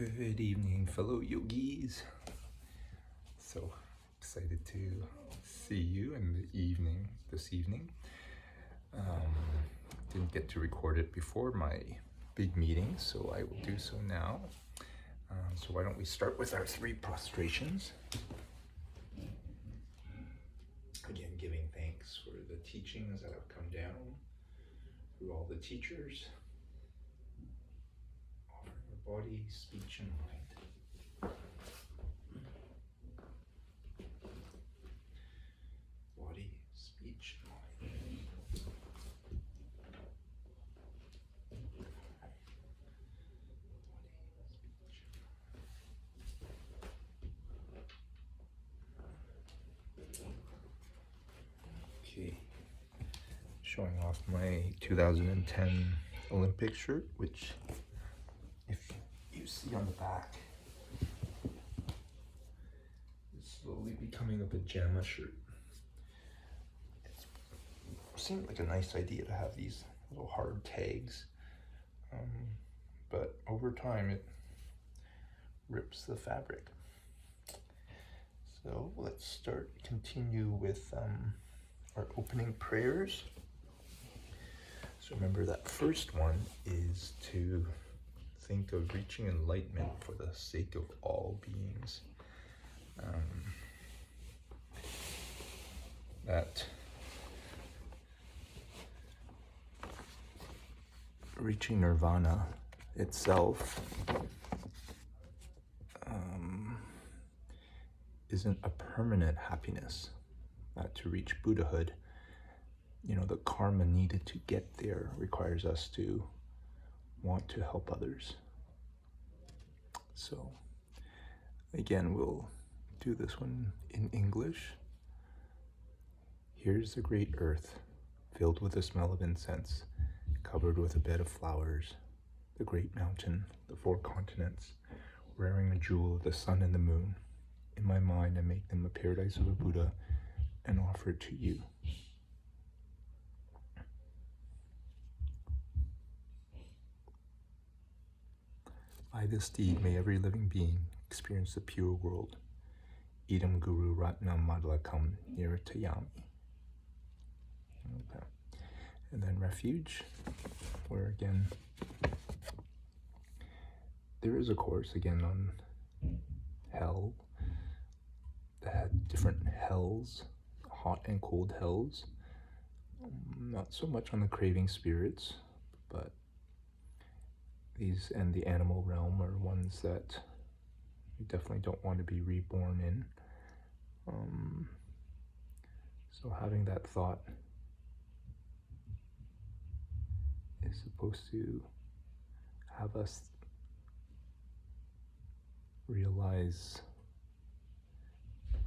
Good evening, fellow yogis. So excited to see you in the evening, this evening. Didn't get to record it before my big meeting, so I will do so now. So why don't we start with our 3 prostrations. Again, giving thanks for the teachings that have come down through all the teachers. Offering our body, speech, and mind. Body, speech, mind. Okay, showing off my 2010 Olympic shirt, which if you see on the back is slowly becoming a pajama shirt. It seemed like a nice idea to have these little hard tags, but over time it rips the fabric. So let's continue with our opening prayers. So remember that first one is to think of reaching enlightenment for the sake of all beings. That reaching nirvana itself isn't a permanent happiness. To reach Buddhahood, the karma needed to get there requires us to want to help others. So again, we'll do this one in English. Here's the great earth, filled with the smell of incense, covered with a bed of flowers, the great mountain, the 4 continents, wearing the jewel of the sun and the moon. In my mind, I make them a paradise of a Buddha and offer it to you. By this deed, may every living being experience the pure world. Idam Guru Ratnam Madlakam Niratayami. Okay. And then refuge, where again, there is a course again on hell, that had different hells, hot and cold hells. Not so much on the craving spirits, but these and the animal realm are ones that we definitely don't want to be reborn in. So having that thought is supposed to have us realize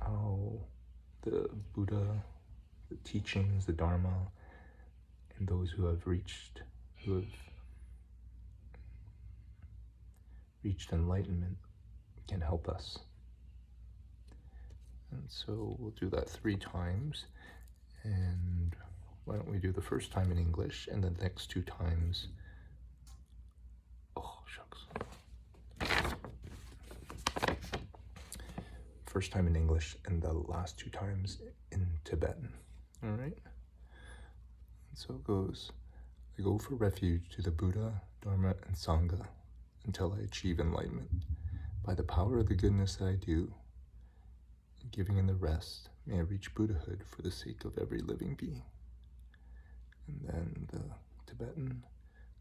how the Buddha, the teachings, the Dharma, and those who have reached enlightenment can help us. And so we'll do that 3 times. And why don't we do the first time in English and the next 2 times? Oh, shucks. First time in English and the last 2 times in Tibetan. All right? And so it goes. I go for refuge to the Buddha, Dharma, and Sangha until I achieve enlightenment. By the power of the goodness that I do, giving in the rest, may I reach Buddhahood for the sake of every living being. And then the Tibetan,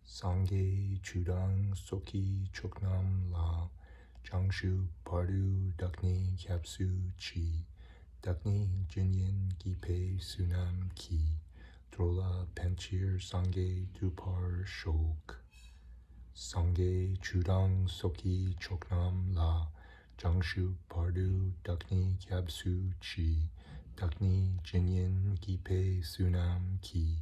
Sangye Chudang Soki Choknam La Changshu Pardu Dakni Kyapsu Chi Dakni Jinyin Gipe Sunam Ki Drola Penchir Sangye Dupar Shok Sangye Chudang Soki Choknam La Changshu Pardu Dakni Kyapsu Chi Dakni Jinyin Gipe Sunam Ki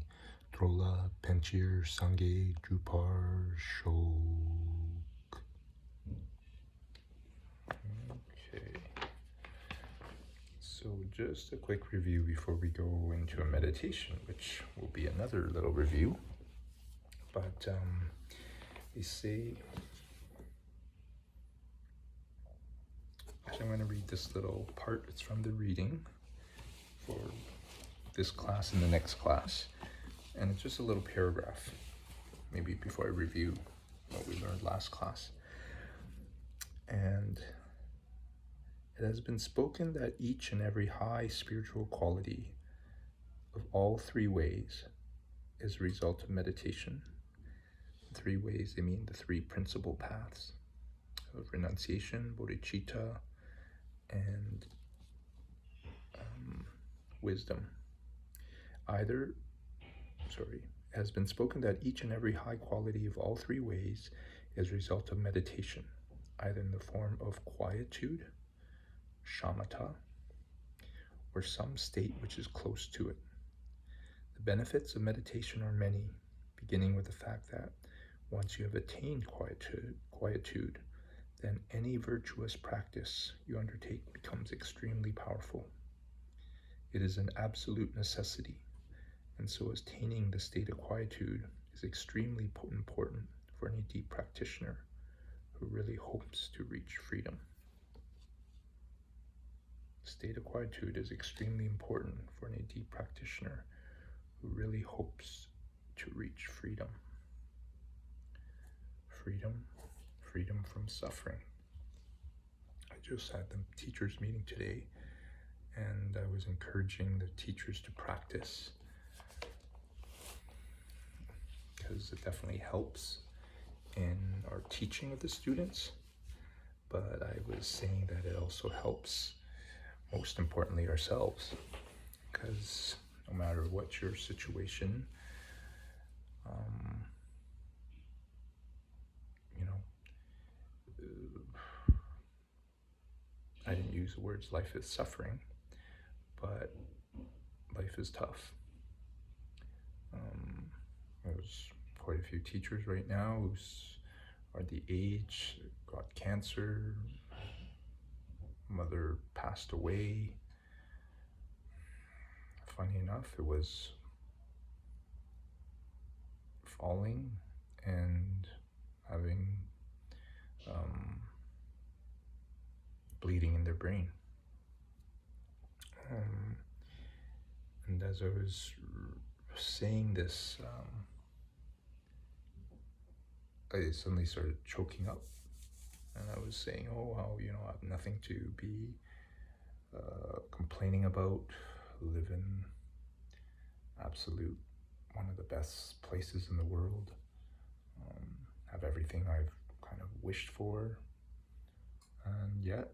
Drola Penchir Sangye Drupar Shok. Okay. So just a quick review before we go into a meditation, which will be another little review. But they say I'm going to read this little part. It's from the reading for this class and the next class. And it's just a little paragraph, maybe before I review what we learned last class. And it has been spoken that each and every high spiritual quality of all three ways is a result of meditation. Three ways, they mean the three principal paths of renunciation, bodhicitta, and wisdom. It has been spoken that each and every high quality of all three ways is a result of meditation, either in the form of quietude, shamatha, or some state which is close to it. The benefits of meditation are many, beginning with the fact that once you have attained quietude, then any virtuous practice you undertake becomes extremely powerful. It is an absolute necessity, and so attaining the state of quietude is extremely important for any deep practitioner who really hopes to reach freedom. The state of quietude is extremely important for any deep practitioner who really hopes to reach freedom. Freedom from suffering. I just had the teachers meeting today, and I was encouraging the teachers to practice, because it definitely helps in our teaching of the students, but I was saying that it also helps, most importantly, ourselves, because no matter what your situation, I didn't use the words life is suffering, but life is tough. There's quite a few teachers right now who are the age, got cancer, mother passed away. Funny enough, it was falling and having bleeding in their brain. And as I was saying this, I suddenly started choking up, and I was saying, how, I have nothing to be complaining about, live in absolute one of the best places in the world, have everything I've kind of wished for, and yet,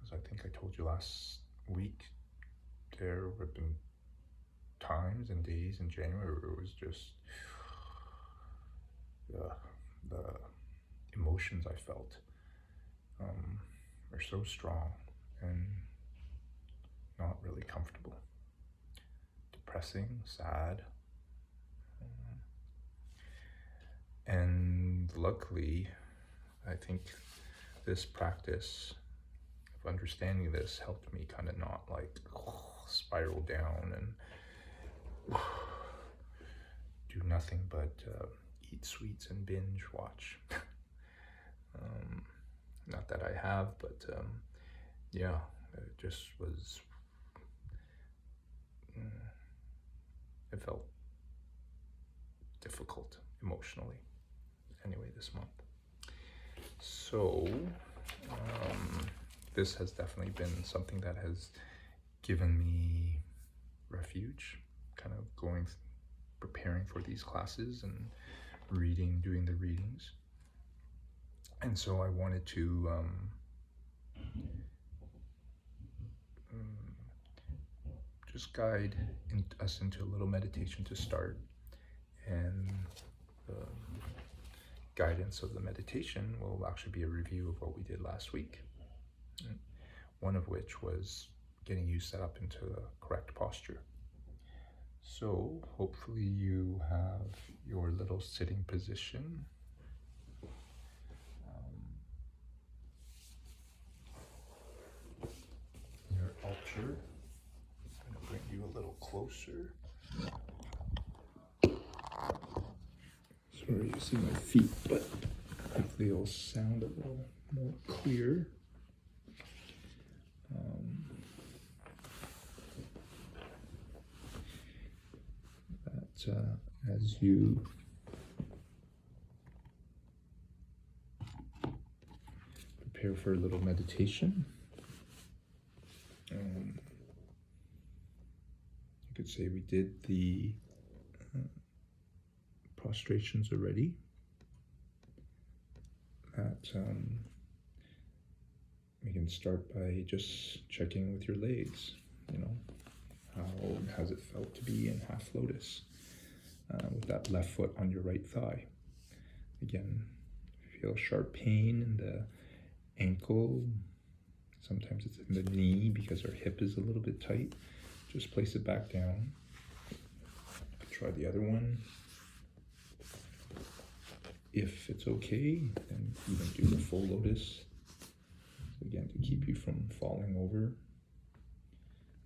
as I think I told you last week, there have been times and days in January where it was just the emotions I felt are so strong and not really comfortable, depressing, sad, and luckily I think this practice of understanding this helped me kind of not spiral down and do nothing but eat sweets and binge watch. Not that I have, but it just was, it felt difficult emotionally anyway this month. So this has definitely been something that has given me refuge, kind of preparing for these classes and doing the readings. And so I wanted to just guide us into a little meditation to start, and the guidance of the meditation will actually be a review of what we did last week, one of which was getting you set up into the correct posture. So hopefully you have your little sitting position. Your altar. I'm going to bring you a little closer. Sorry you see my feet, but hopefully it'll sound a little more clear. as you prepare for a little meditation, you could say we did the prostrations already. We can start by just checking with your legs, how has it felt to be in half lotus with that left foot on your right thigh. Again, if you feel sharp pain in the ankle, sometimes it's in the knee because our hip is a little bit tight, just place it back down. Try the other one. If it's okay, then even do the full lotus. Again, to keep you from falling over,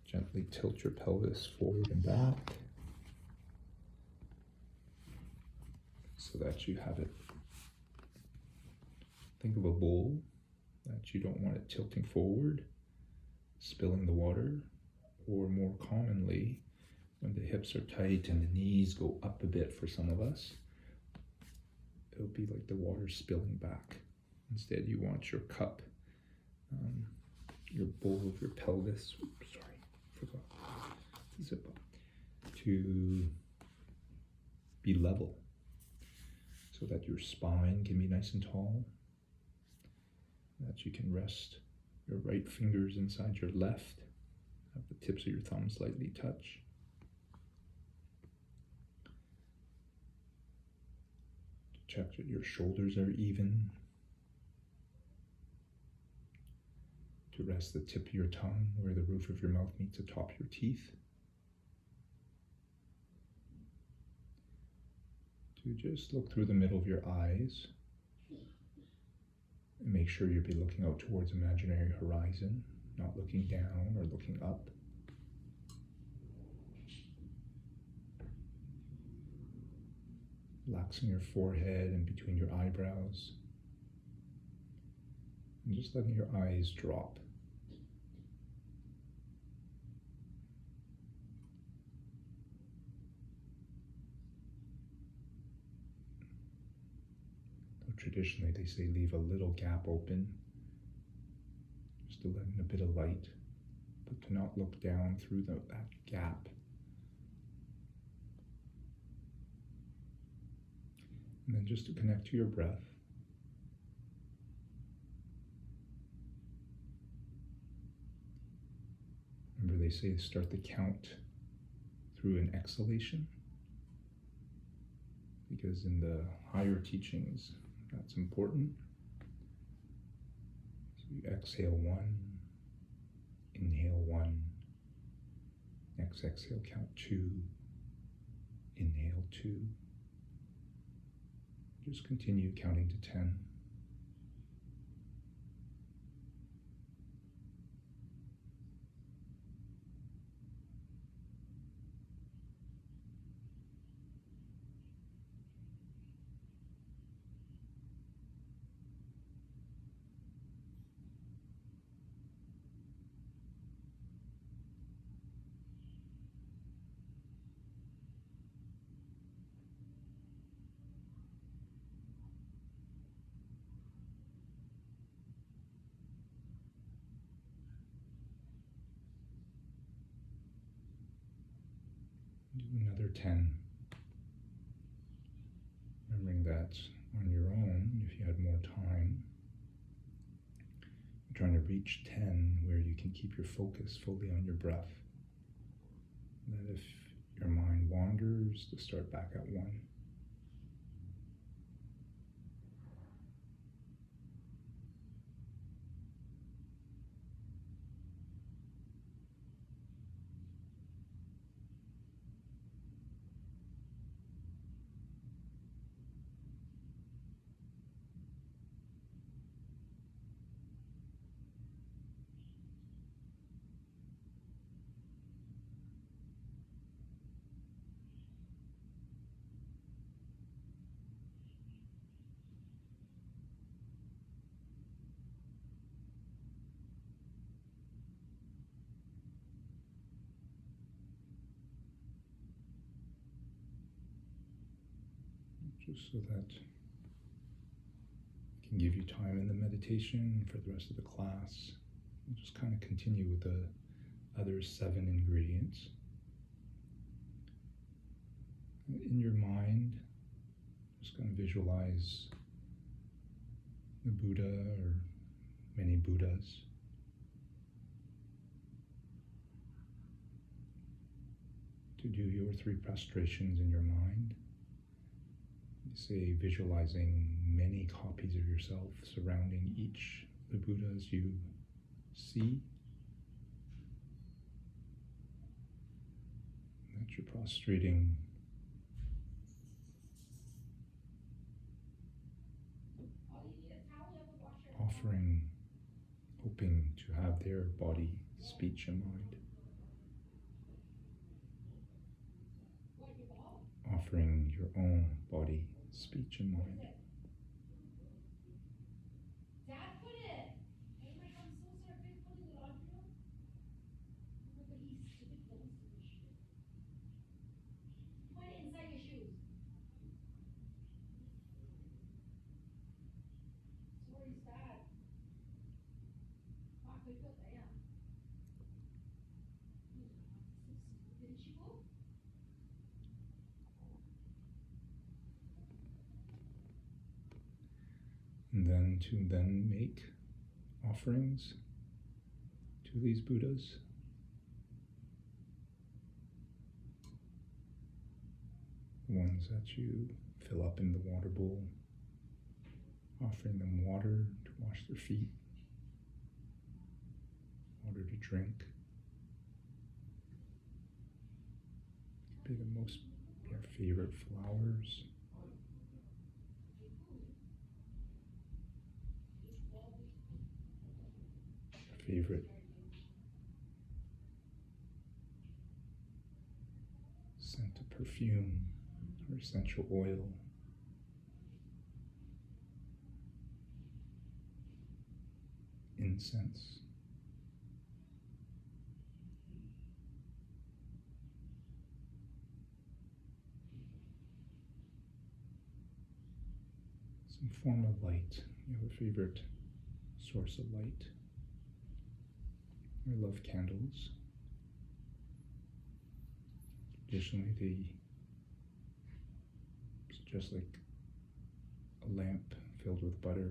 gently tilt your pelvis forward and back so that you have it. Think of a bowl that you don't want it tilting forward, spilling the water, or more commonly, when the hips are tight and the knees go up a bit for some of us, it'll be like the water spilling back. Instead, you want your cup, your bowl of your pelvis, zip up, to be level so that your spine can be nice and tall, that you can rest your right fingers inside your left, have the tips of your thumbs slightly touch. Check that your shoulders are even. To rest the tip of your tongue where the roof of your mouth meets the top of your teeth. To just look through the middle of your eyes and make sure you'll be looking out towards imaginary horizon, not looking down or looking up. Relaxing your forehead and between your eyebrows. And just letting your eyes drop. Traditionally, they say leave a little gap open, just to let in a bit of light, but to not look down through that gap. And then just to connect to your breath. Remember, they say start the count through an exhalation, because in the higher teachings, that's important. So you exhale 1, inhale 1, next exhale count 2, inhale 2. Just continue counting to 10. Do another 10. Remembering that on your own, if you had more time, you're trying to reach 10 where you can keep your focus fully on your breath. That if your mind wanders, to start back at 1. just so that I can give you time in the meditation for the rest of the class. We'll just kind of continue with the other 7 ingredients. In your mind, just going to visualize the Buddha or many Buddhas. To do your 3 prostrations in your mind. Say visualizing many copies of yourself surrounding each of the Buddhas you see. That you're prostrating, offering, hoping to have their body, speech, and mind. Offering your own body, speech, and mind. And then to make offerings to these Buddhas. Ones that you fill up in the water bowl, offering them water to wash their feet, water to drink. Be your favorite flowers. Your favorite scent of perfume or essential oil. Incense. Some form of light. You have a favorite source of light. I love candles. Traditionally, it's just like a lamp filled with butter,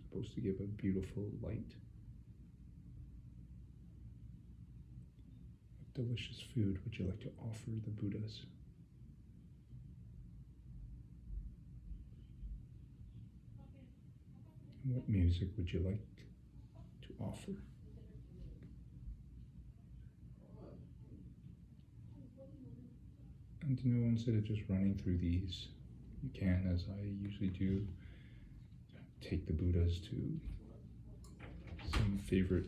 supposed to give a beautiful light. What delicious food would you like to offer the Buddhas? And what music would you like to offer? And instead of just running through these, you can, as I usually do, take the Buddhas to some favorite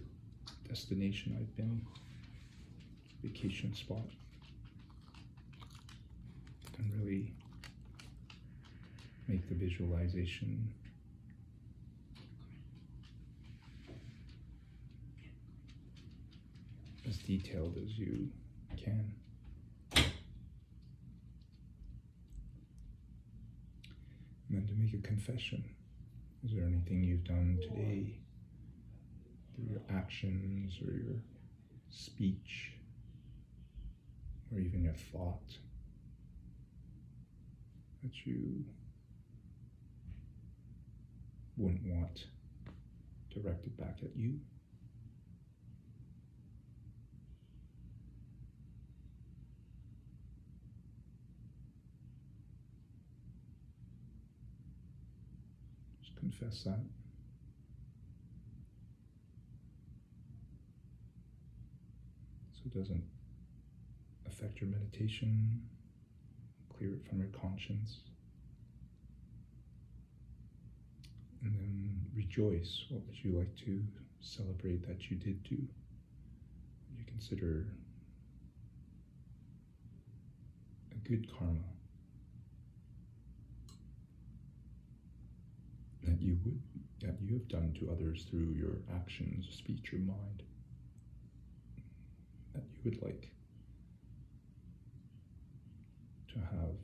destination I've been, vacation spot, and really make the visualization as detailed as you can. And then to make a confession. Is there anything you've done today, through your actions or your speech, or even your thought, that you wouldn't want directed back at you? Confess that. So it doesn't affect your meditation, clear it from your conscience. And then rejoice. What would you like to celebrate that you did do? You consider a good karma that you have done to others through your actions, speech, or mind, that you would like to have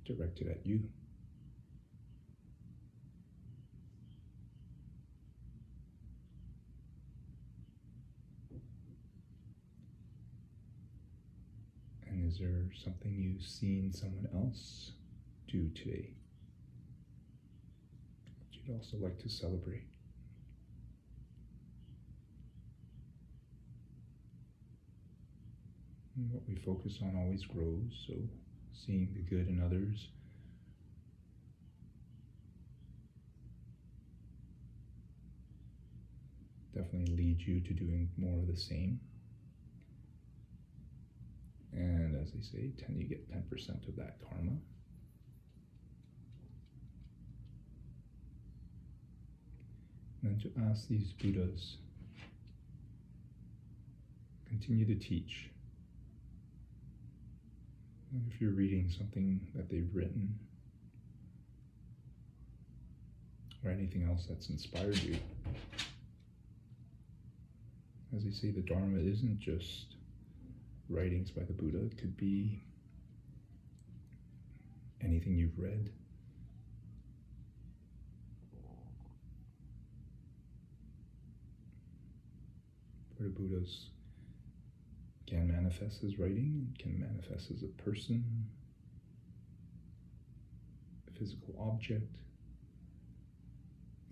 directed at you. And is there something you've seen someone else do today that you'd also like to celebrate? And what we focus on always grows, so seeing the good in others definitely leads you to doing more of the same. And as they say, you get 10% of that karma. And then to ask these Buddhas, continue to teach. And if you're reading something that they've written, or anything else that's inspired you, as they say, the Dharma isn't just writings by the Buddha. It could be anything you've read. For the Buddhas can manifest as writing, can manifest as a person, a physical object,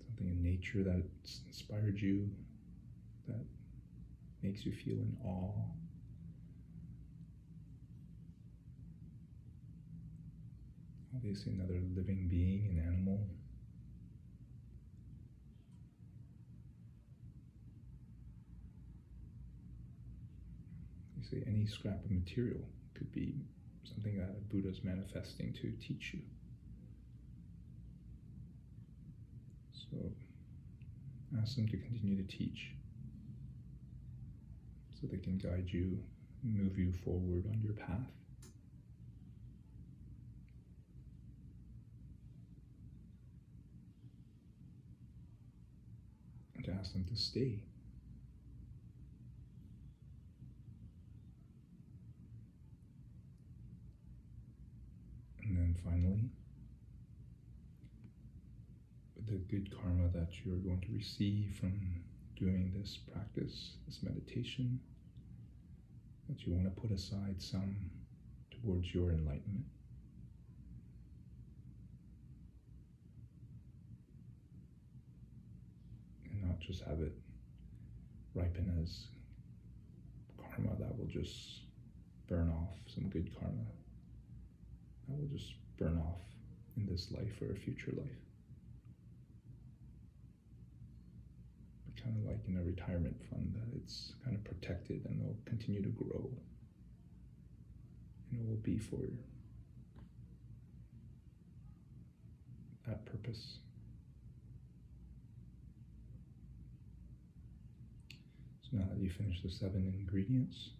something in nature that's inspired you, that makes you feel in awe. Obviously another living being, an animal. You say any scrap of material could be something that a Buddha is manifesting to teach you. So ask them to continue to teach so they can guide you, move you forward on your path. And to ask them to stay. And then finally, the good karma that you're going to receive from doing this practice, this meditation, that you want to put aside some towards your enlightenment. And not just have it ripen as karma that will just burn off, some good karma that will just burn off in this life or a future life. But kind of like in a retirement fund, that it's kind of protected and it'll continue to grow. And it will be for that purpose. So now that you finish the 7 ingredients,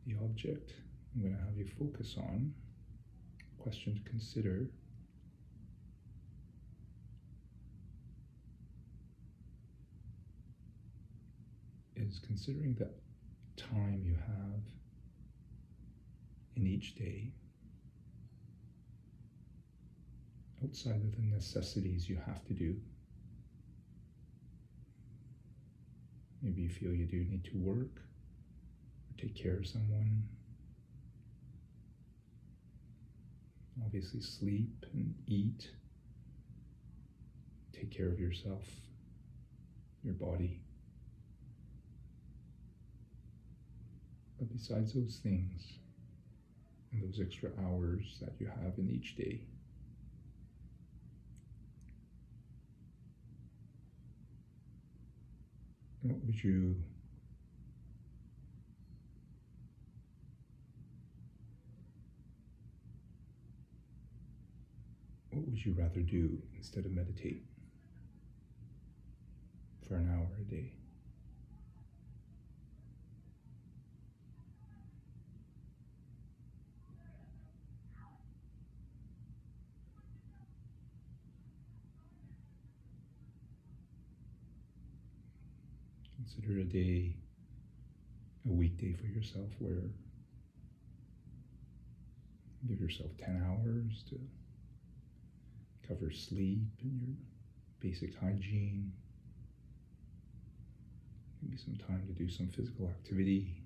the object I'm going to have you focus on, question to consider, is considering the time you have in each day outside of the necessities you have to do. Maybe you feel you do need to work or take care of someone. Obviously sleep and eat, take care of yourself, your body. But besides those things, and those extra hours that you have in each day, what would you rather do instead of meditate for an hour a day? Consider a weekday for yourself where Give yourself 10 hours to cover sleep and your basic hygiene. Maybe some time to do some physical activity.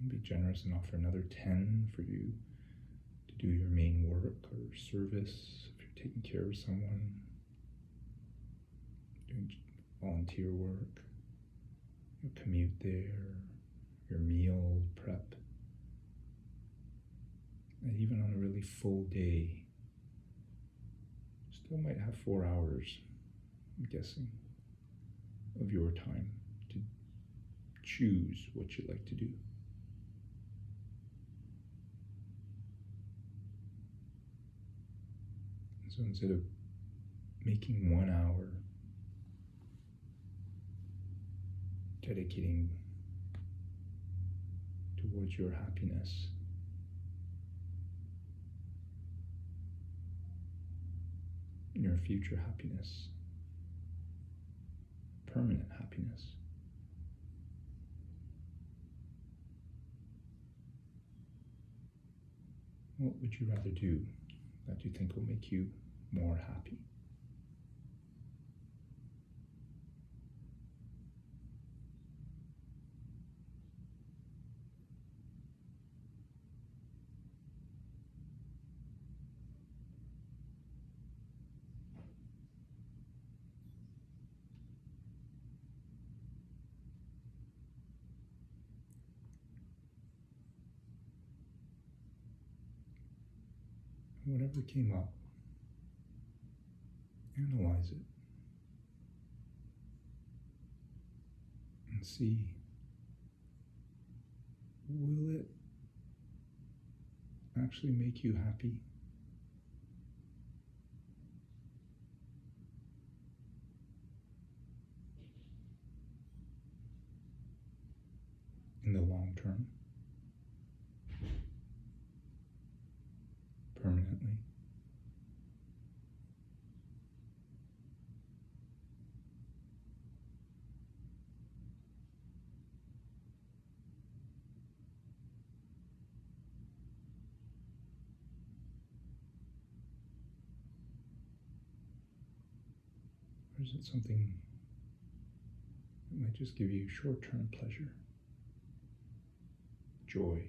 And be generous and offer another 10 for you to do your main work or service if you're taking care of someone, doing volunteer work, your commute there, your meal prep. And even on a really full day, still might have 4 hours, I'm guessing, of your time to choose what you'd like to do. And so instead of making 1 hour, dedicating towards your happiness, your future happiness, permanent happiness. What would you rather do that you think will make you more happy? Whatever came up, analyze it and see, will it actually make you happy? In the long term? Permanently? Or is it something that might just give you short-term pleasure, joy?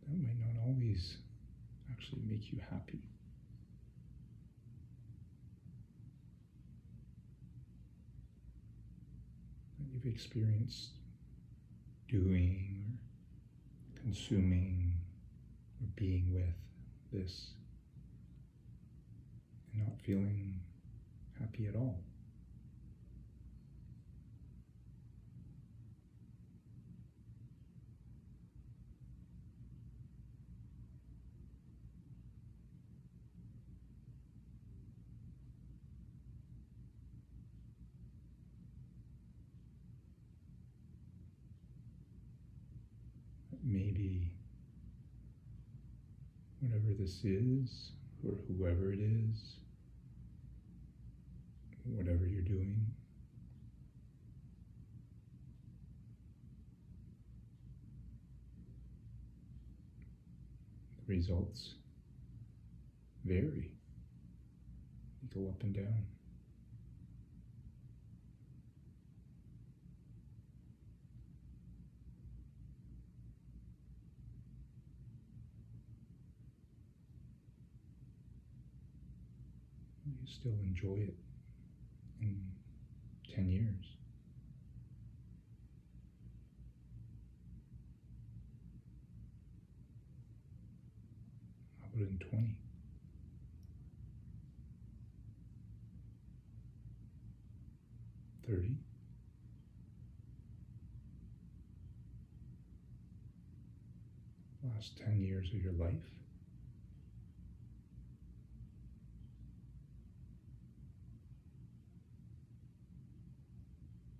That might not always actually make you happy. That you've experienced doing or consuming or being with this and not feeling happy at all. Maybe whatever this is, or whoever it is, whatever you're doing, the results vary. They go up and down. You still enjoy it in 10 years. How about in 20? 30? Last 10 years of your life?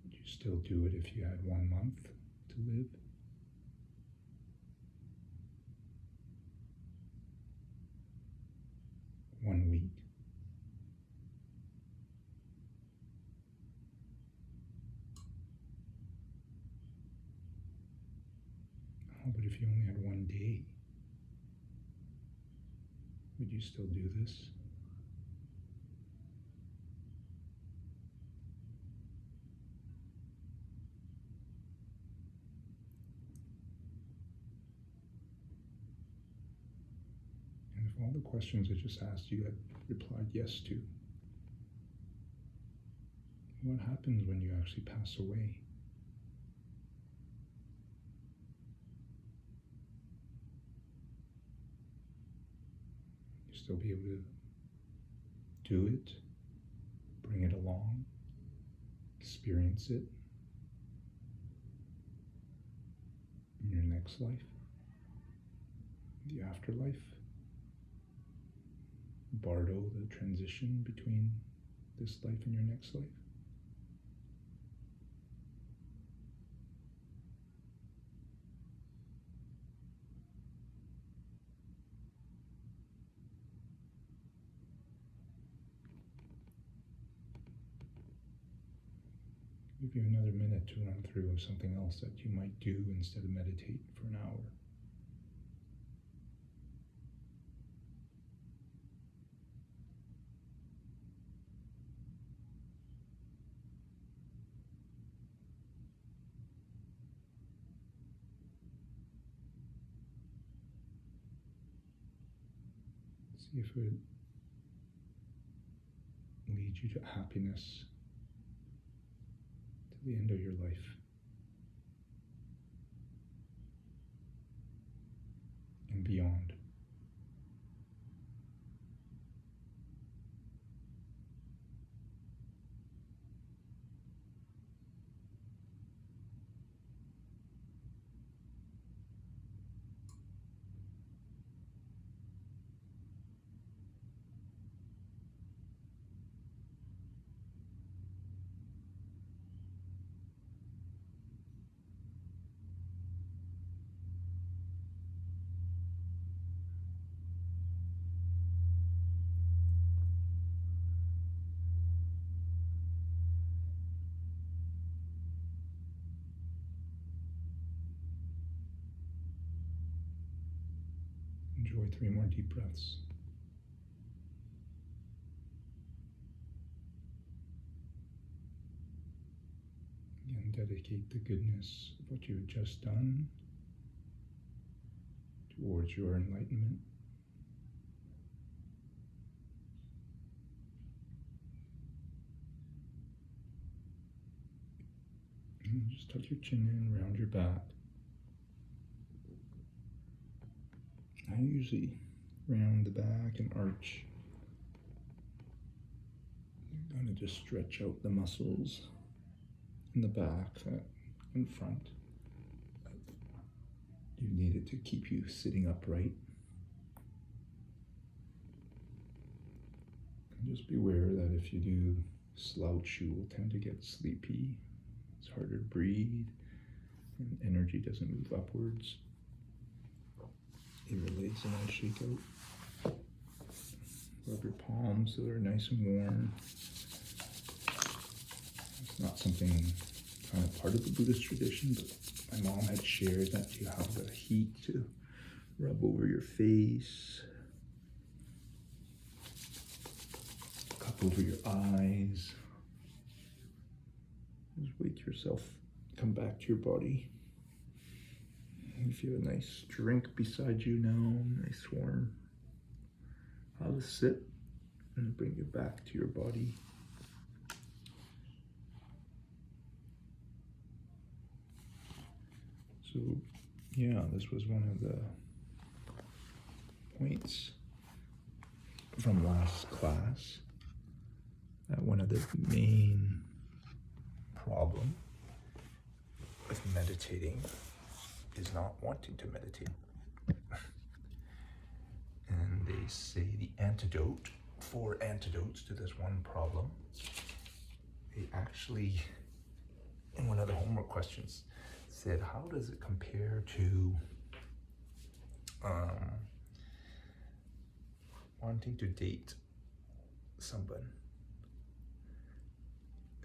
Would you still do it if you had 1 month to live? One week? but if you only had one day, would you still do this? And if all the questions I just asked you had replied yes to, what happens when you actually pass away? You still be able to do it, bring it along, experience it in your next life, the afterlife, bardo the transition between this life and your next life. Give you another minute to run through something else that you might do instead of meditate for an hour. See if it leads you to happiness to the end of your life and beyond. Enjoy 3 more deep breaths. Again, dedicate the goodness of what you've just done towards your enlightenment. And just tuck your chin in, round your back. I usually round the back and arch. You're going to just stretch out the muscles in the back and front. You need it to keep you sitting upright. And just be aware that if you do slouch, you will tend to get sleepy. It's harder to breathe, and energy doesn't move upwards. Give your legs a nice shake out. Rub your palms so they're nice and warm. It's not something kind of part of the Buddhist tradition, but my mom had shared that you have the heat to rub over your face, cup over your eyes. Just wake yourself, come back to your body. If you have a nice drink beside you now, nice warm, have a sip and bring it back to your body. So, yeah, this was one of the points from last class, that one of the main problem with meditating is not wanting to meditate. And they say the antidote, 4 antidotes to this one problem, they actually, in one of the homework questions, said, how does it compare to wanting to date someone?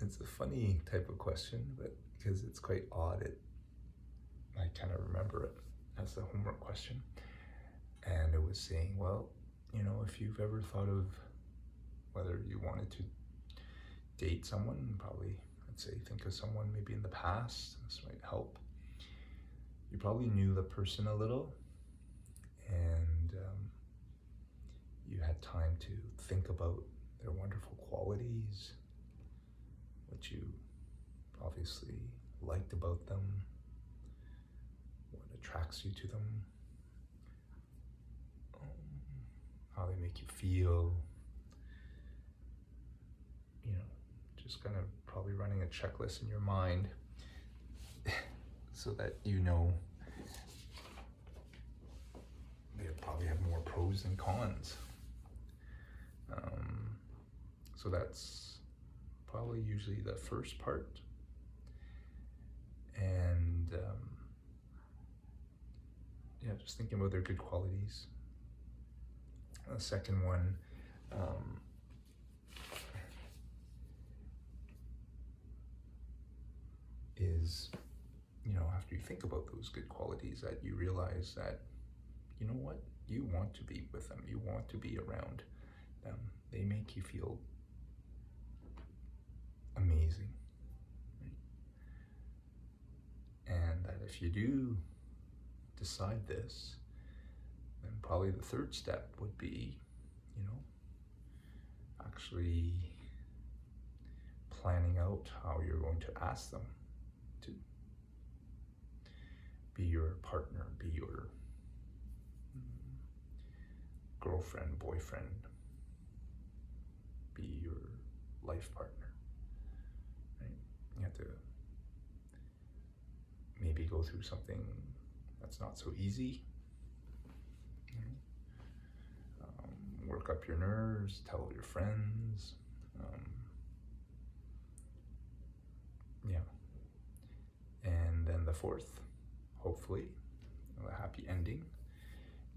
It's a funny type of question, but because it's quite odd, I kind of remember it. as the homework question. And it was saying, well, you know, if you've ever thought of whether you wanted to date someone, probably, I'd say, think of someone maybe in the past. This might help. You probably knew the person a little, and you had time to think about their wonderful qualities, what you obviously liked about them, what attracts you to them, how they make you feel, you know, just kind of probably running a checklist in your mind so that you know they probably have more pros than cons. So that's probably usually the first part. And yeah, just thinking about their good qualities. The second one, is, you know, after you think about those good qualities, that you realize that, you know what, you want to be with them, you want to be around them. They make you feel amazing, right? And that if you do decide this, then probably the third step would be, you know, actually planning out how you're going to ask them to be your partner, be your girlfriend, boyfriend, be your life partner, right? You have to maybe go through something that's not so easy, work up your nerves, tell your friends, yeah. And then the fourth, hopefully, a happy ending,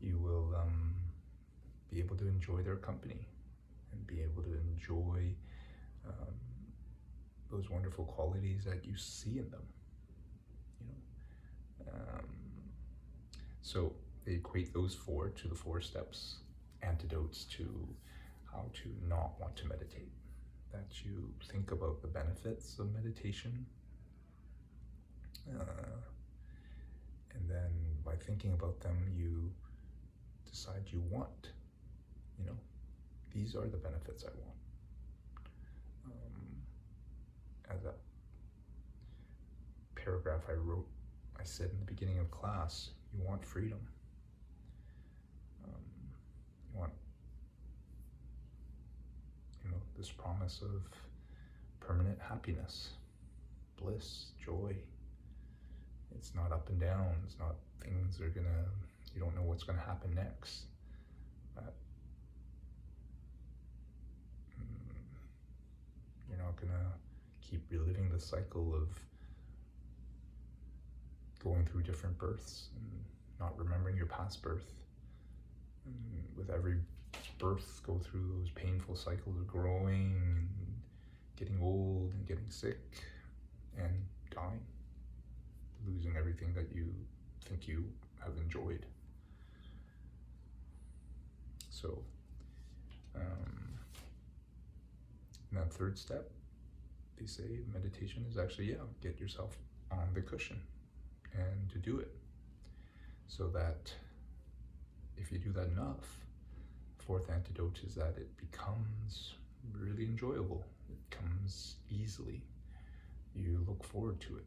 you will be able to enjoy their company and be able to enjoy those wonderful qualities that you see in them, you know. So they equate those four to the 4 steps, antidotes to how to not want to meditate. That you think about the benefits of meditation, and then by thinking about them, you decide you want, you know, these are the benefits I want. As a paragraph I wrote, I said in the beginning of class, you want freedom. You want, you know, this promise of permanent happiness, bliss, joy. It's not up and down. It's not things are gonna, you don't know what's gonna happen next. You're not gonna keep reliving the cycle of going through different births and not remembering your past birth. And with every birth, go through those painful cycles of growing and getting old and getting sick and dying, losing everything that you think you have enjoyed. So, and that third step, they say meditation is actually, get yourself on the cushion and to do it. So that if you do that enough, fourth antidote is that it becomes really enjoyable. It comes easily. You look forward to it.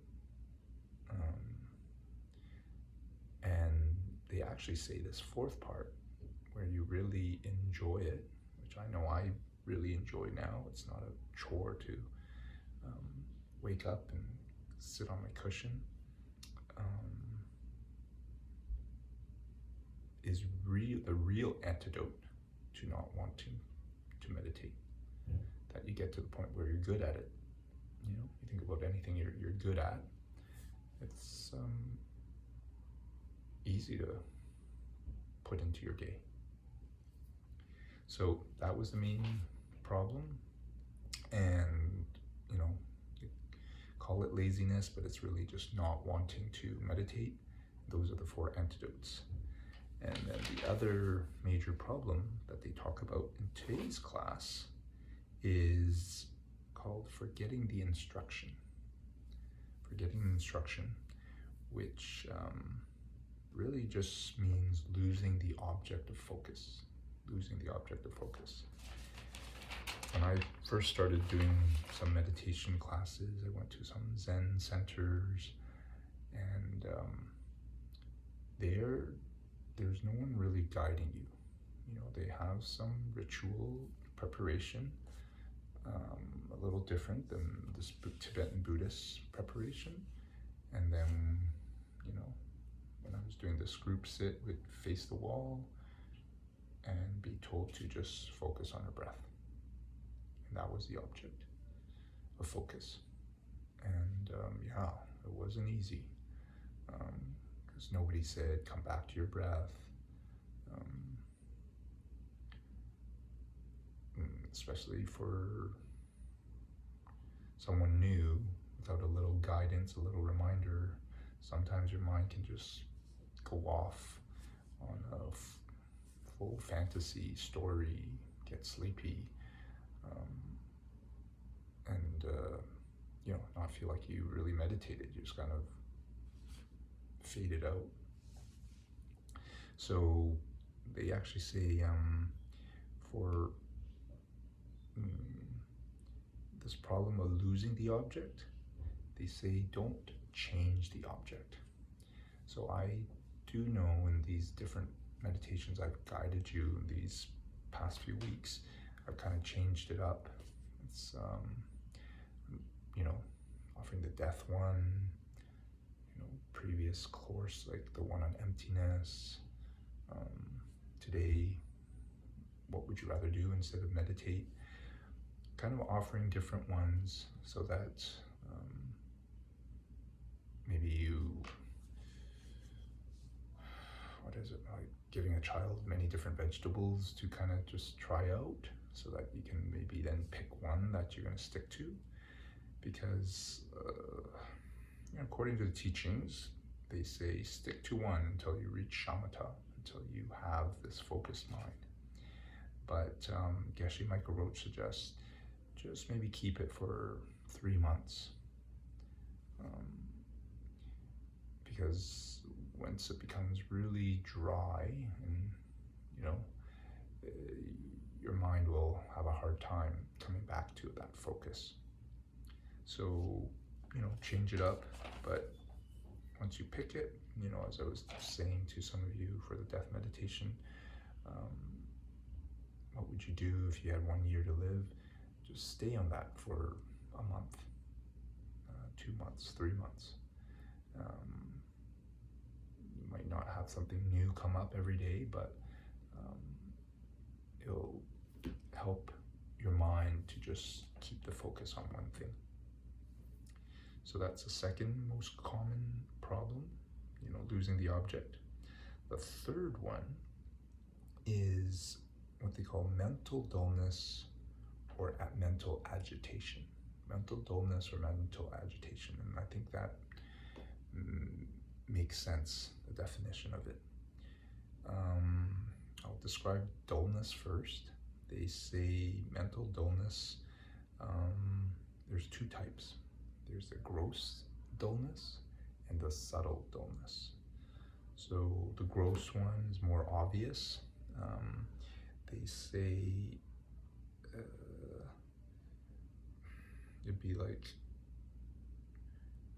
And they actually say this fourth part where you really enjoy it, which I know I really enjoy now. It's not a chore to wake up and sit on my cushion. Is the real antidote to not wanting to meditate. That you get to the point where you're good at it. You know, you think about anything you're good at. It's easy to put into your day. So that was the main problem, and you know, call it laziness, but it's really just not wanting to meditate. Those are the 4 antidotes. And then the other major problem that they talk about in today's class is called forgetting the instruction. Forgetting the instruction, which really just means losing the object of focus. Losing the object of focus. When I first started doing some meditation classes, I went to some Zen centers, and there's no one really guiding you. You know, they have some ritual preparation, a little different than this Tibetan Buddhist preparation. And then, you know, when I was doing this group sit, we'd face the wall and be told to just focus on our breath. And that was the object of focus. And yeah, it wasn't easy. Because nobody said, come back to your breath. Especially for someone new, without a little guidance, a little reminder, sometimes your mind can just go off on a full fantasy story, get sleepy, and you know, not feel like you really meditated. You just kind of faded out. So they actually say for this problem of losing the object, they say don't change the object. So I do know in these different meditations I've guided you in these past few weeks, I've kind of changed it up. It's you know, offering the death one, you know, previous course like the one on emptiness. Today, what would you rather do instead of meditate? Kind of offering different ones so that maybe you, what is it, like giving a child many different vegetables to kind of just try out, so that you can maybe then pick one that you're going to stick to. Because you know, according to the teachings, they say stick to one until you reach shamatha, until you have this focused mind. But Geshe Michael Roach suggests just maybe keep it for 3 months. Because once it becomes really dry, and you know, your mind will have a hard time coming back to that focus. So, you know, change it up. But once you pick it, you know, as I was saying to some of you for the death meditation, what would you do if you had 1 year to live? Just stay on that for a month, 2 months, 3 months. You might not have something new come up every day, but it'll help your mind to just keep the focus on one thing. So that's the second most common problem, you know, losing the object. The third one is what they call mental dullness or mental agitation. Mental dullness or mental agitation. And I think that makes sense, the definition of it. I'll describe dullness first. They say mental dullness, there's 2 types. There's the gross dullness and the subtle dullness. So the gross one is more obvious. They say it'd be like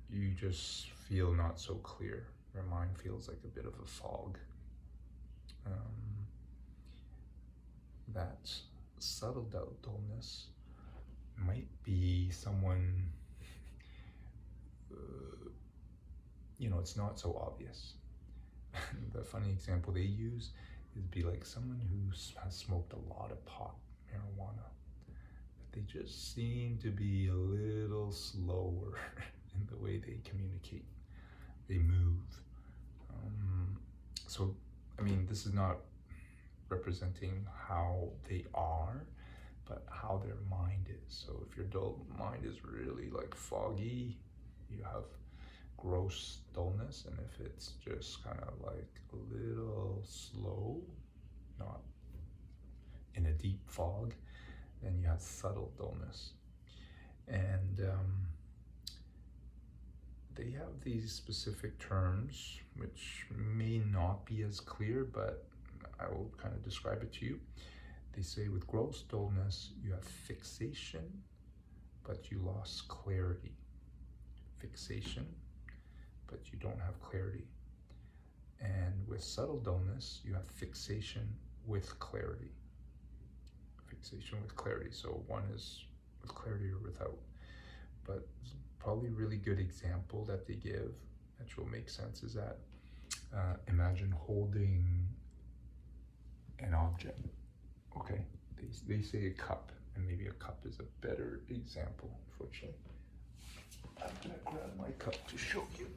you just feel not so clear. Your mind feels like a bit of a fog. That subtle dullness might be someone, you know, it's not so obvious. The funny example they use is be like someone who has smoked a lot of pot, marijuana, but they just seem to be a little slower in the way they communicate, they move. So, I mean, this is not representing how they are, but how their mind is. So if your mind is really like foggy, you have gross dullness, and if it's just kind of like a little slow, not in a deep fog, then you have subtle dullness. And they have these specific terms which may not be as clear, but I will kind of describe it to you. They say with gross dullness, you have fixation, but you lost clarity. Fixation, but you don't have clarity. And with subtle dullness, you have fixation with clarity. Fixation with clarity. So one is with clarity or without. But probably a really good example that they give, which will make sense, is that imagine holding an object. Okay, they say a cup, and maybe a cup is a better example, unfortunately. I'm gonna grab my cup to show you.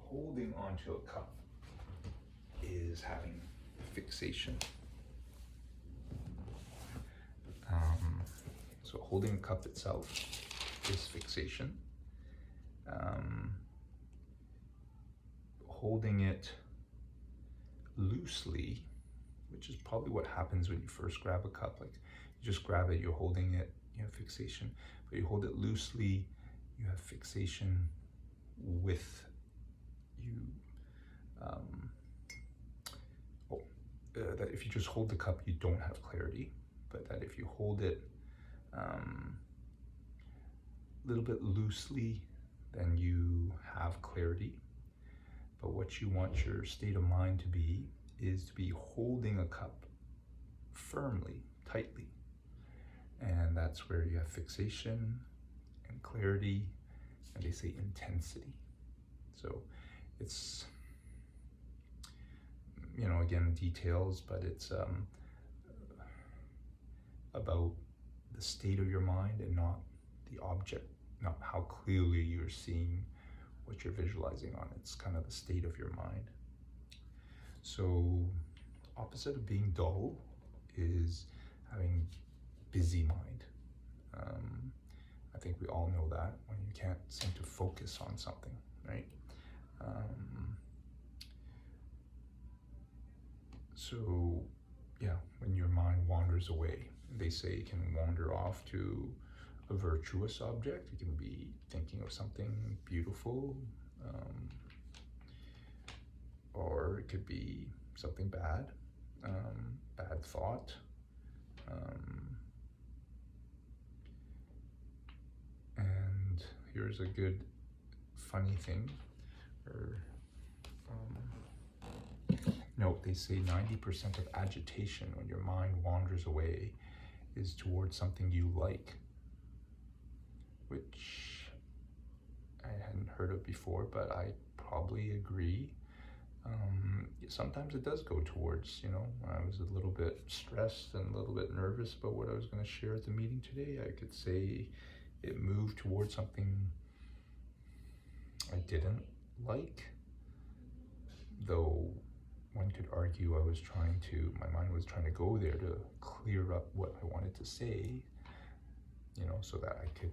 Holding onto a cup is having fixation. So holding a cup itself is fixation. Holding it loosely, which is probably what happens when you first grab a cup. Like you just grab it, you're holding it, you have fixation. But you hold it loosely, you have fixation with you. That if you just hold the cup, you don't have clarity. But that if you hold it a little bit loosely, then you have clarity. But what you want your state of mind to be is to be holding a cup firmly, tightly. And that's where you have fixation and clarity, and they say intensity. So it's, again, details, but it's about the state of your mind and not the object, not how clearly you're seeing what you're visualizing on. It's kind of the state of your mind. So opposite of being dull is having busy mind. I think we all know that, when you can't seem to focus on something, right? So yeah, when your mind wanders away, they say it can wander off to a virtuous object. You can be thinking of something beautiful, or it could be something bad, bad thought. And here's a good funny thing, note, they say 90% of agitation when your mind wanders away is towards something you like, which I hadn't heard of before, but I probably agree. Sometimes it does go towards, I was a little bit stressed and a little bit nervous about what I was going to share at the meeting today. I could say it moved towards something I didn't like, though one could argue my mind was trying to go there to clear up what I wanted to say, so that I could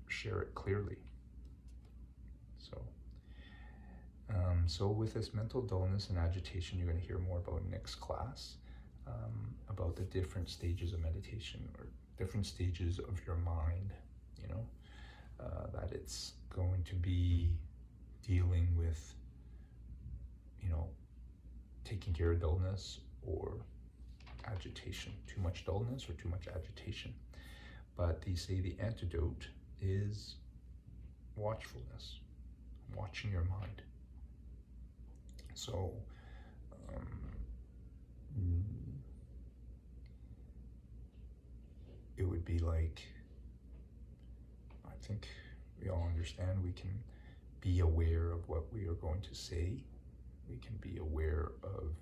share it clearly. So with this mental dullness and agitation, you're going to hear more about next class, about the different stages of meditation, or different stages of your mind, that it's going to be dealing with, taking care of dullness or agitation, too much dullness or too much agitation. But they say the antidote is watchfulness, watching your mind. So it would be like, I think we all understand, we can be aware of what we are going to say. We can be aware of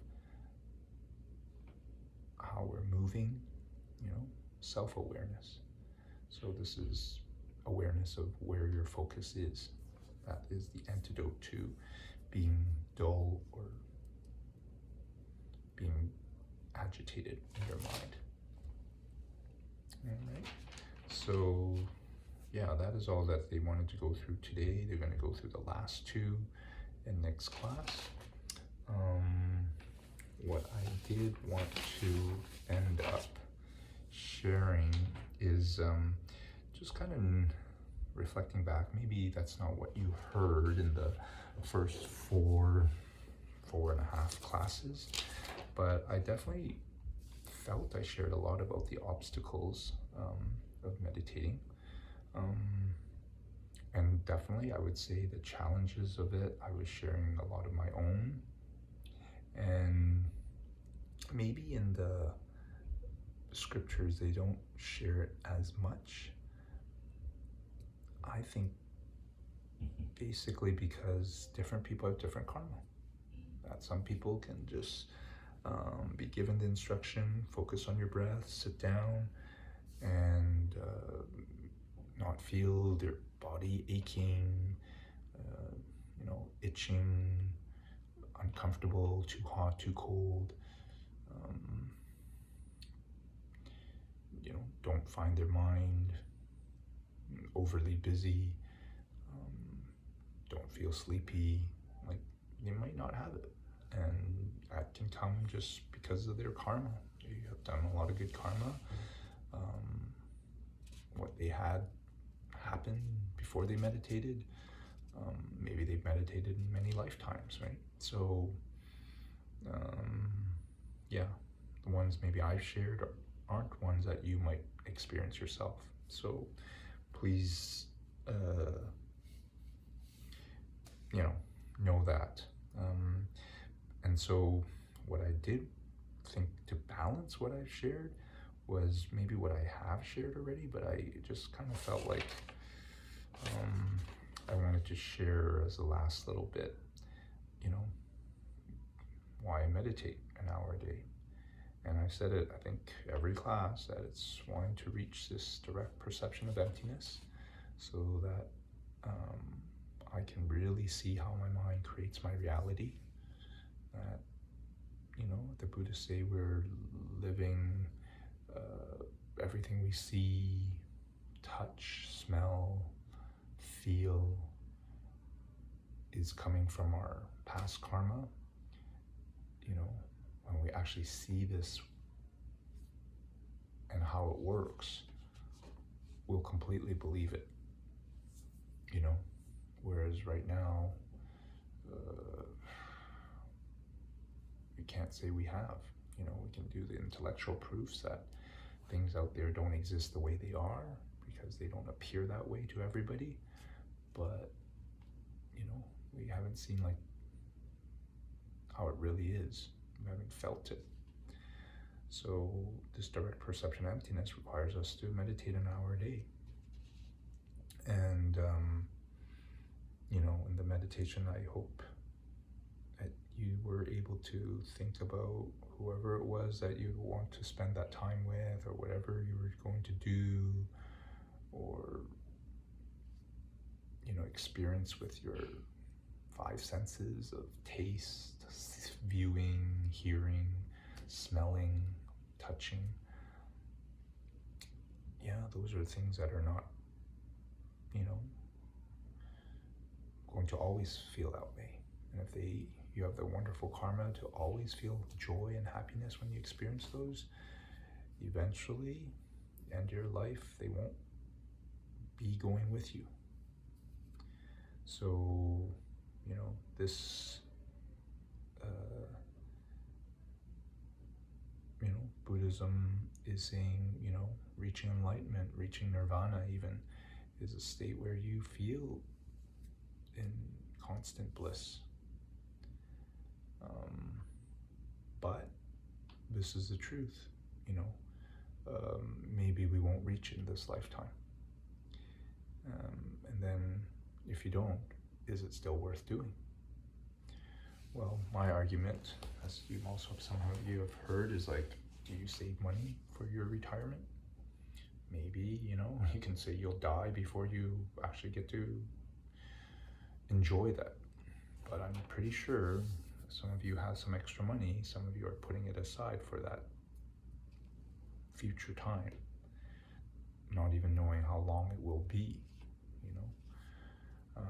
how we're moving, self-awareness. So this is awareness of where your focus is. That is the antidote to being dull or being agitated in your mind. All right. So yeah, that is all that they wanted to go through today. They're going to go through the last two in next class. What I did want to end up sharing is just kind of reflecting back. Maybe that's not what you heard in the first four and a half classes, but I definitely felt I shared a lot about the obstacles of meditating. And definitely, I would say the challenges of it, I was sharing a lot of my own. And maybe in the scriptures, they don't share it as much. I think basically because different people have different karma. That some people can just be given the instruction, focus on your breath, sit down, and not feel their body aching, itching, uncomfortable, too hot, too cold. Don't find their mind overly busy. Don't feel sleepy. Like, they might not have it, and that can come just because of their karma. They have done a lot of good karma. What they had happen before they meditated. Maybe they've meditated in many lifetimes, right? So, yeah, the ones maybe I've shared aren't ones that you might experience yourself. So please, know that. And so what I did think to balance what I've shared was maybe what I have shared already, but I just kind of felt like I wanted to share as a last little bit, why I meditate an hour a day. And I said it, I think, every class, that it's wanting to reach this direct perception of emptiness so that I can really see how my mind creates my reality. That, the Buddhists say we're living, everything we see, touch, smell, feel is coming from our past karma. When we actually see this and how it works, we'll completely believe it. Whereas right now, we can't say we have. We can do the intellectual proofs that things out there don't exist the way they are because they don't appear that way to everybody. But, we haven't seen like how it really is. We haven't felt it. So this direct perception of emptiness requires us to meditate an hour a day. And, in the meditation, I hope that you were able to think about whoever it was that you want to spend that time with, or whatever you were going to do, or, experience with your five senses of taste, viewing, hearing, smelling, touching. Yeah, those are things that are not, going to always feel that way. And if you have the wonderful karma to always feel joy and happiness when you experience those, eventually, end your life, they won't be going with you. So, this, Buddhism is saying, reaching enlightenment, reaching nirvana even, is a state where you feel in constant bliss. But this is the truth, maybe we won't reach it in this lifetime. And then if you don't, is it still worth doing? Well, my argument, as some of you have heard, is like, do you save money for your retirement? Maybe, you can say you'll die before you actually get to enjoy that. But I'm pretty sure some of you have some extra money, some of you are putting it aside for that future time. not even knowing how long it will be, you know.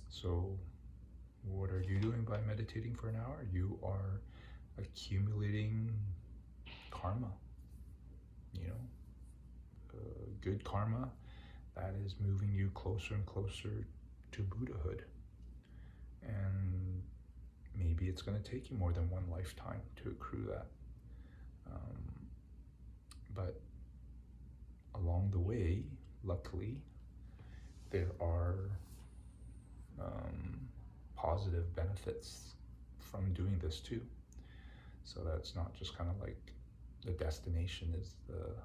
So what are you doing by meditating for an hour? You are accumulating karma, you know, good karma that is moving you closer and closer to Buddhahood. And maybe it's going to take you more than one lifetime to accrue that. But along the way, luckily, there are positive benefits from doing this too. So that's not just kind of like the destination is the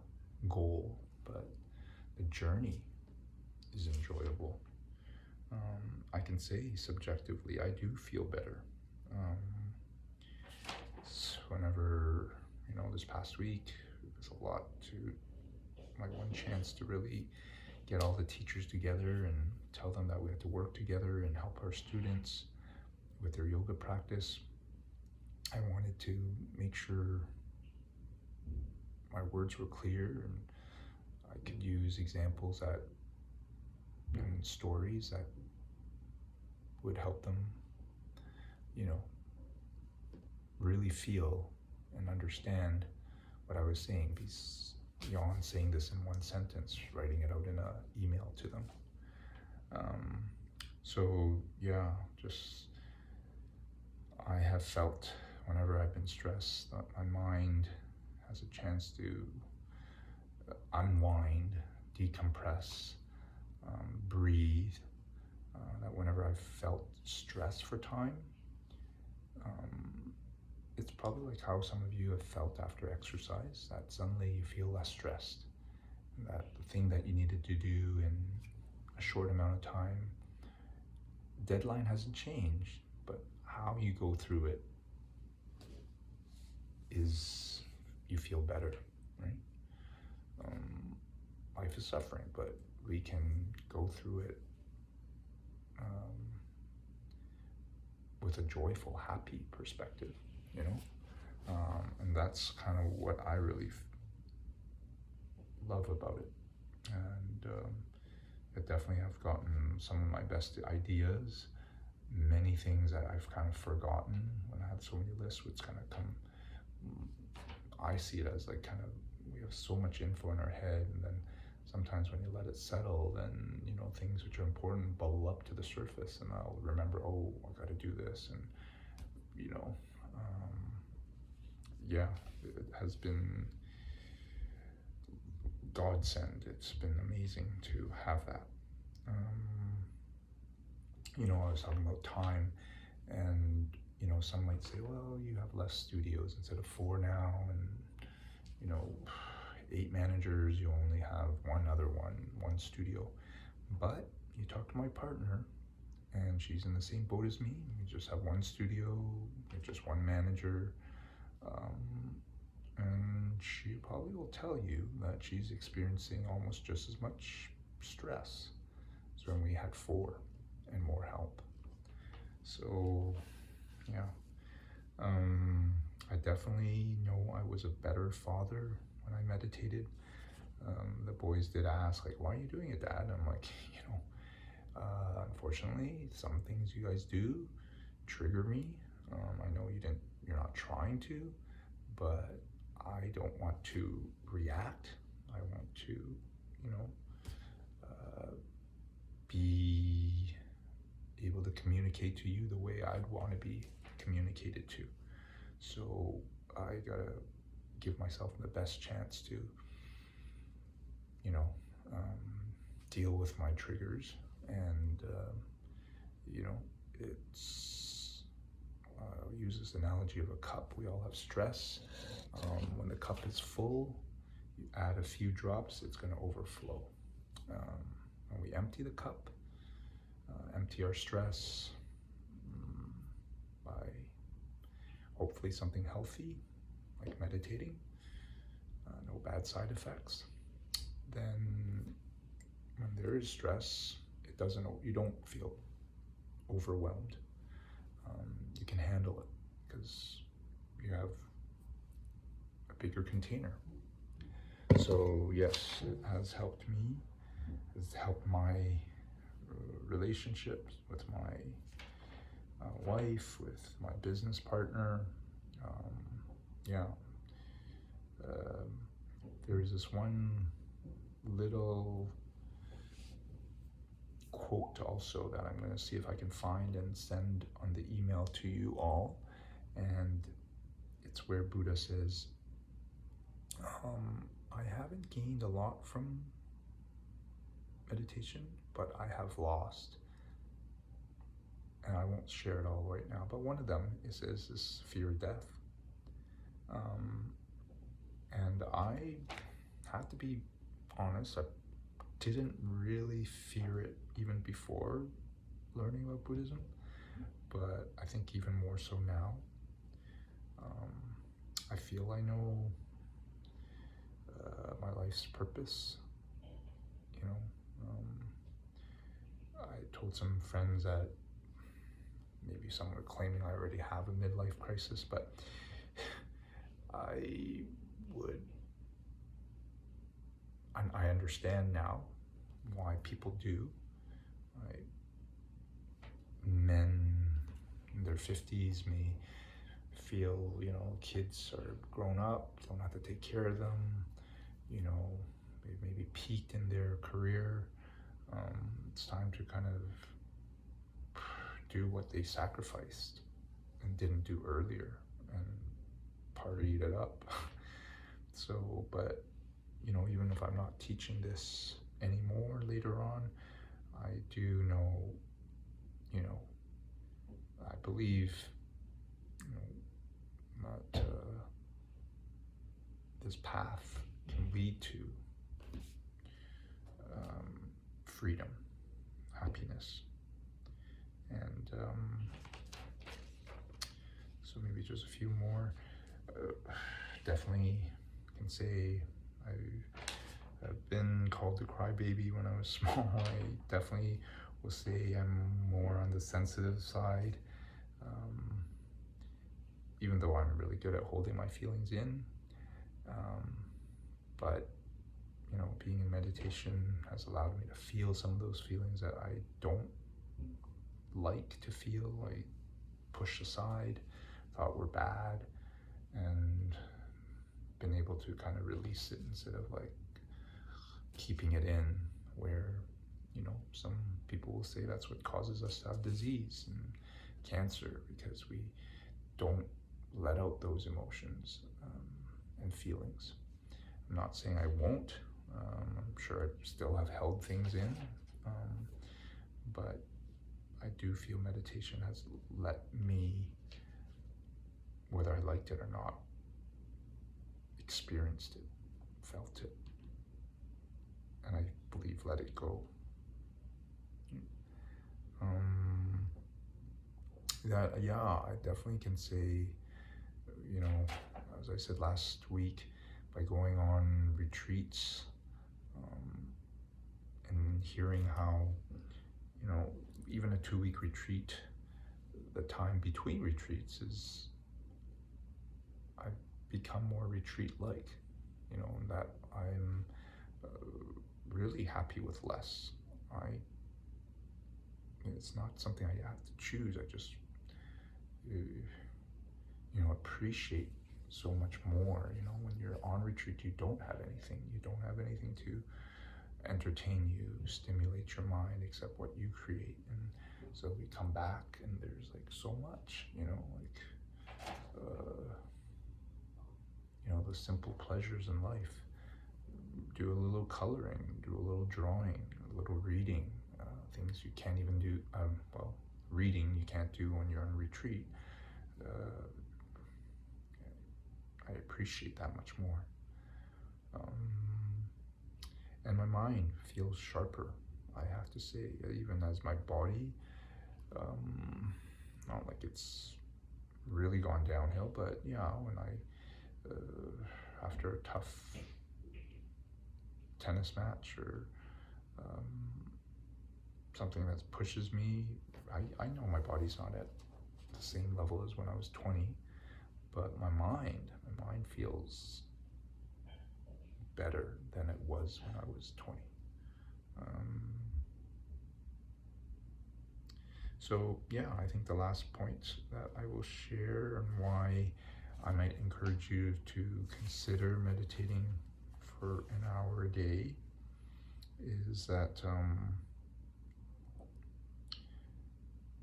goal, but the journey is enjoyable. I can say subjectively, I do feel better. So whenever, this past week, it was a lot to, my one chance to really get all the teachers together and tell them that we have to work together and help our students with their yoga practice. I wanted to make sure my words were clear and I could use examples and stories that would help them, really feel and understand what I was saying, beyond saying this in one sentence, writing it out in an email to them. So yeah, just I have felt whenever I've been stressed that my mind has a chance to unwind, decompress, breathe. That whenever I've felt stress for time, it's probably like how some of you have felt after exercise, that suddenly you feel less stressed. That the thing that you needed to do in a short amount of time, deadline hasn't changed, but how you go through it is you feel better, right? Life is suffering, but we can go through it with a joyful, happy perspective, and that's kind of what I really love about it. And I definitely have gotten some of my best ideas, many things that I've kind of forgotten when I had so many lists, which kind of come, I see it as like kind of, we have so much info in our head, and then sometimes when you let it settle, then, things which are important bubble up to the surface, and I'll remember, oh, I got to do this, and, yeah, it has been godsend. It's been amazing to have that. I was talking about time, and, some might say, well, you have less studios instead of 4 now, and, 8 managers, you only have one studio. But you talk to my partner, and she's in the same boat as me. We just have one studio, with just one manager, and she probably will tell you that she's experiencing almost just as much stress as when we had 4 and more help. So, yeah. I definitely know I was a better father when I meditated. The boys did ask, like, why are you doing it, Dad? And I'm like, unfortunately, some things you guys do trigger me. I know you're not trying to, but I don't want to react. I want to, be able to communicate to you the way I'd want to be communicated to. So I gotta give myself the best chance to, deal with my triggers. And, it's, I'll use this analogy of a cup. We all have stress. When the cup is full, you add a few drops, it's gonna overflow. When we empty the cup, empty our stress by hopefully something healthy, like meditating, no bad side effects, then when there is stress, you don't feel overwhelmed. You can handle it because you have a bigger container. So yes, it has helped me. It's helped my relationships with my wife, with my business partner. Um, yeah. Um, there's this one little quote also that I'm going to see if I can find and send on the email to you all. And it's where Buddha says, I haven't gained a lot from meditation, but I have lost. And I won't share it all right now, but one of them is this fear of death. And I have to be honest, I didn't really fear it even before learning about Buddhism, but I think even more so now. I feel I know my life's purpose. You know, I told some friends that maybe some are claiming I already have a midlife crisis, but I understand now why people do. Right? Men in their 50s may feel, kids are grown up, don't have to take care of them, they maybe peaked in their career. It's time to kind of do what they sacrificed and didn't do earlier and partied it up. So, but, even if I'm not teaching this anymore later on, I do know, I believe, that this path can lead to freedom, happiness, and so maybe just a few more. Definitely can say I've been called a crybaby when I was small. I definitely will say I'm more on the sensitive side, even though I'm really good at holding my feelings in. But being in meditation has allowed me to feel some of those feelings that I don't like to feel, I pushed aside, thought were bad, and been able to kind of release it instead of like keeping it in, where some people will say that's what causes us to have disease and cancer, because we don't let out those emotions and feelings. I'm not saying I won't. I'm sure I still have held things in, but I do feel meditation has let me, whether I liked it or not, experienced it, felt it, and I believe let it go. I definitely can say, as I said last week, by going on retreats and hearing how, even a 2-week retreat, the time between retreats is, I've become more retreat-like, that I'm really happy with less. It's not something I have to choose. I just, appreciate so much more. When you're on retreat, you don't have anything. You don't have anything to entertain you, stimulate your mind, except what you create. And so we come back and there's like so much, the simple pleasures in life. Do a little coloring, do a little drawing, a little reading, things you can't even do, reading you can't do when you're on retreat. I appreciate that much more. And my mind feels sharper, I have to say, even as my body, not like it's really gone downhill, but yeah, when I, after a tough tennis match or something that pushes me, I know my body's not at the same level as when I was 20, but my mind feels better than it was when I was 20. So yeah, I think the last point that I will share and why I might encourage you to consider meditating for an hour a day is that,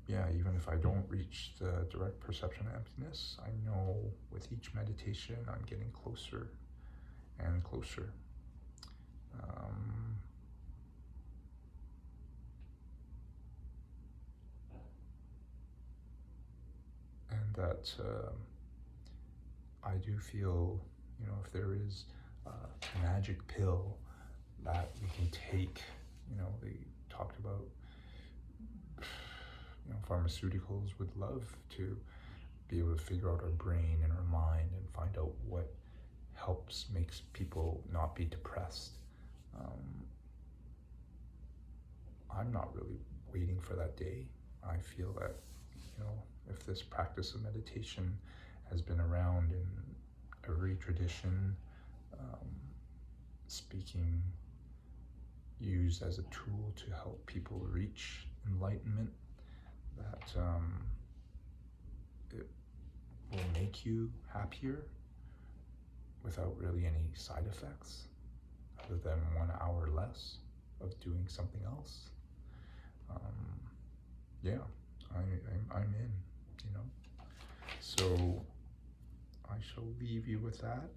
yeah, even if I don't reach the direct perception of emptiness, I know with each meditation I'm getting closer and closer. And that I do feel, if there is a magic pill that we can take, they talked about, pharmaceuticals would love to be able to figure out our brain and our mind and find out what makes people not be depressed. I'm not really waiting for that day. I feel that, if this practice of meditation has been around in every tradition, speaking used as a tool to help people reach enlightenment, that it will make you happier without really any side effects other than 1 hour less of doing something else. Yeah, I'm in, So I shall leave you with that,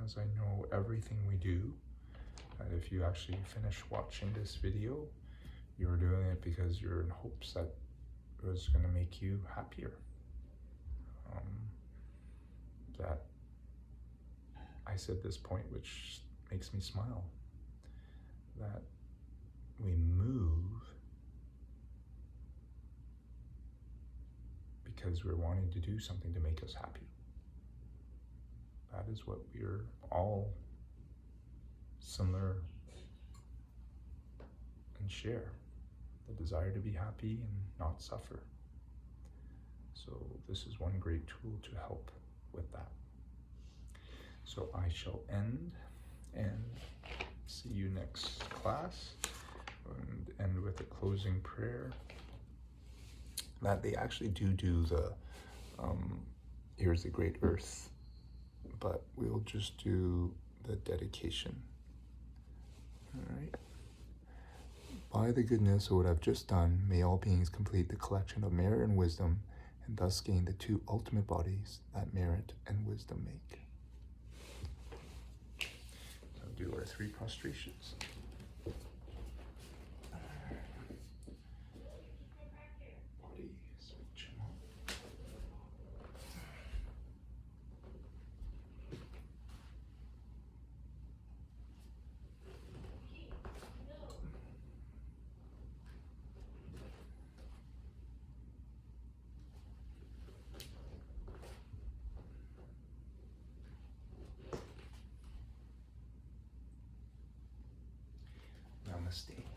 as I know everything we do, that if you actually finish watching this video, you're doing it because you're in hopes that it was going to make you happier. That I said this point, which makes me smile, that we move because we're wanting to do something to make us happy. That is what we're all similar and share, the desire to be happy and not suffer. So this is one great tool to help with that. So I shall end and see you next class, and end with a closing prayer. That they actually do the Here's the Great Earth, but we'll just do the dedication. All right. By the goodness of what I've just done, may all beings complete the collection of merit and wisdom, and thus gain the 2 ultimate bodies that merit and wisdom make. So do our 3 prostrations. Body, switch them on. Namaste.